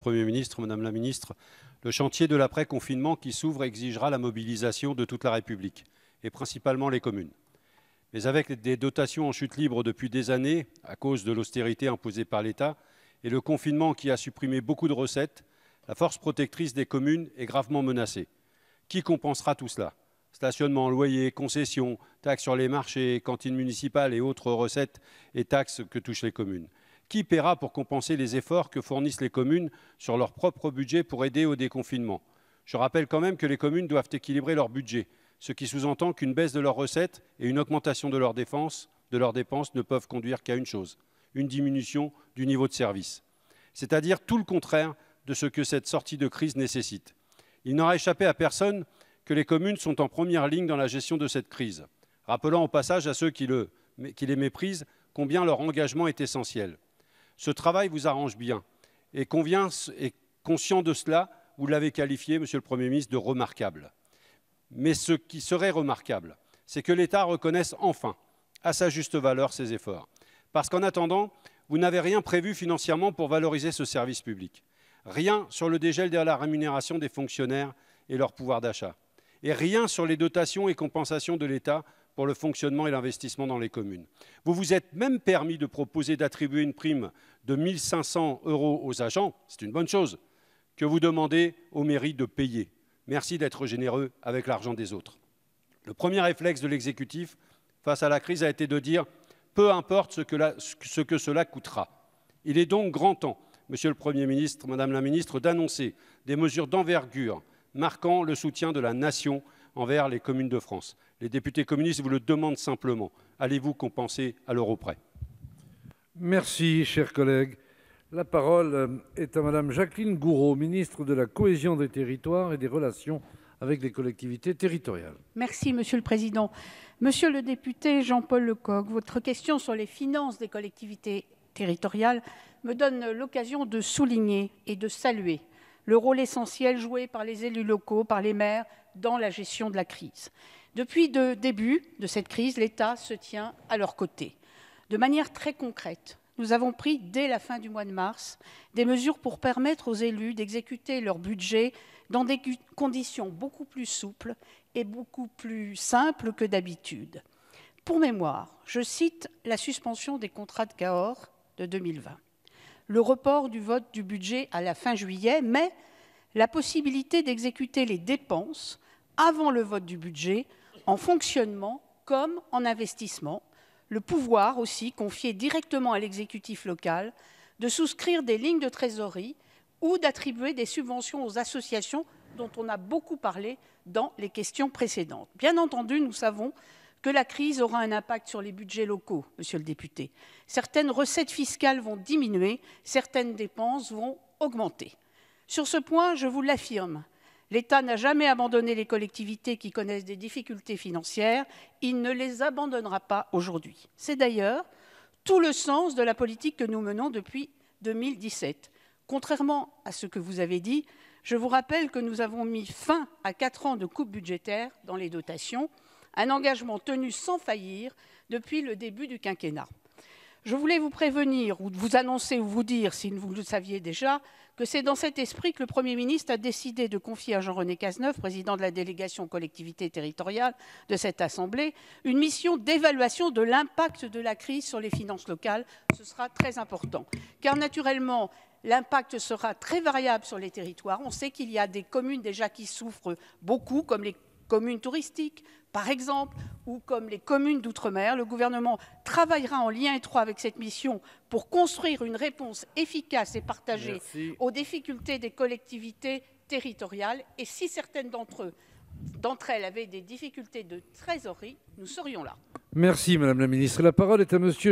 Premier ministre, Madame la Ministre, le chantier de l'après-confinement qui s'ouvre exigera la mobilisation de toute la République, et principalement les communes. Mais avec des dotations en chute libre depuis des années, à cause de l'austérité imposée par l'État, et le confinement qui a supprimé beaucoup de recettes, la force protectrice des communes est gravement menacée. Qui compensera tout cela? Stationnement, loyer, concessions, taxes sur les marchés, cantines municipales et autres recettes et taxes que touchent les communes. Qui paiera pour compenser les efforts que fournissent les communes sur leur propre budget pour aider au déconfinement? Je rappelle quand même que les communes doivent équilibrer leur budget, ce qui sous-entend qu'une baisse de leurs recettes et une augmentation de leurs dépenses ne peuvent conduire qu'à une chose, une diminution du niveau de service. C'est-à-dire tout le contraire de ce que cette sortie de crise nécessite. Il n'aura échappé à personne que les communes sont en première ligne dans la gestion de cette crise, rappelant au passage à ceux qui les méprisent combien leur engagement est essentiel. Ce travail vous arrange bien et conscient de cela, vous l'avez qualifié, Monsieur le Premier ministre, de remarquable. Mais ce qui serait remarquable, c'est que l'État reconnaisse enfin, à sa juste valeur, ses efforts. Parce qu'en attendant, vous n'avez rien prévu financièrement pour valoriser ce service public. Rien sur le dégel de la rémunération des fonctionnaires et leur pouvoir d'achat. Et rien sur les dotations et compensations de l'État pour le fonctionnement et l'investissement dans les communes. Vous vous êtes même permis de proposer d'attribuer une prime de 1 500 € aux agents, c'est une bonne chose, que vous demandez aux mairies de payer. Merci d'être généreux avec l'argent des autres. Le premier réflexe de l'exécutif face à la crise a été de dire « peu importe ce que cela coûtera ». Il est donc grand temps, Monsieur le Premier ministre, Madame la Ministre, d'annoncer des mesures d'envergure marquant le soutien de la nation envers les communes de France. Les députés communistes vous le demandent simplement. Allez-vous compenser à l'euro près? Merci, chers collègues. La parole est à Madame Jacqueline Gourault, ministre de la Cohésion des territoires et des relations avec les collectivités territoriales. Merci, Monsieur le Président. Monsieur le député Jean-Paul Lecoq, votre question sur les finances des collectivités territoriales me donne l'occasion de souligner et de saluer le rôle essentiel joué par les élus locaux, par les maires, dans la gestion de la crise. Depuis le début de cette crise, l'État se tient à leur côté. De manière très concrète, nous avons pris, dès la fin du mois de mars, des mesures pour permettre aux élus d'exécuter leur budget dans des conditions beaucoup plus souples et beaucoup plus simples que d'habitude. Pour mémoire, je cite la suspension des contrats de Cahors de 2020, le report du vote du budget à la fin juillet, mais la possibilité d'exécuter les dépenses avant le vote du budget, en fonctionnement comme en investissement, le pouvoir aussi confié directement à l'exécutif local de souscrire des lignes de trésorerie ou d'attribuer des subventions aux associations dont on a beaucoup parlé dans les questions précédentes. Bien entendu, nous savons que la crise aura un impact sur les budgets locaux, Monsieur le député. Certaines recettes fiscales vont diminuer, certaines dépenses vont augmenter. Sur ce point, je vous l'affirme, l'État n'a jamais abandonné les collectivités qui connaissent des difficultés financières. Il ne les abandonnera pas aujourd'hui. C'est d'ailleurs tout le sens de la politique que nous menons depuis 2017. Contrairement à ce que vous avez dit, je vous rappelle que nous avons mis fin à 4 ans de coupes budgétaires dans les dotations, un engagement tenu sans faillir depuis le début du quinquennat. Je voulais vous prévenir, ou vous annoncer, ou vous dire, si vous le saviez déjà, que c'est dans cet esprit que le Premier ministre a décidé de confier à Jean-René Cazeneuve, président de la délégation collectivité territoriale de cette Assemblée, une mission d'évaluation de l'impact de la crise sur les finances locales. Ce sera très important, car naturellement, l'impact sera très variable sur les territoires. On sait qu'il y a des communes déjà qui souffrent beaucoup, comme les communes touristiques, par exemple, ou comme les communes d'outre-mer. Le gouvernement travaillera en lien étroit avec cette mission pour construire une réponse efficace et partagée aux difficultés des collectivités territoriales. Et si certaines d'entre elles avaient des difficultés de trésorerie, nous serions là. Merci, Madame la Ministre. La parole est à Monsieur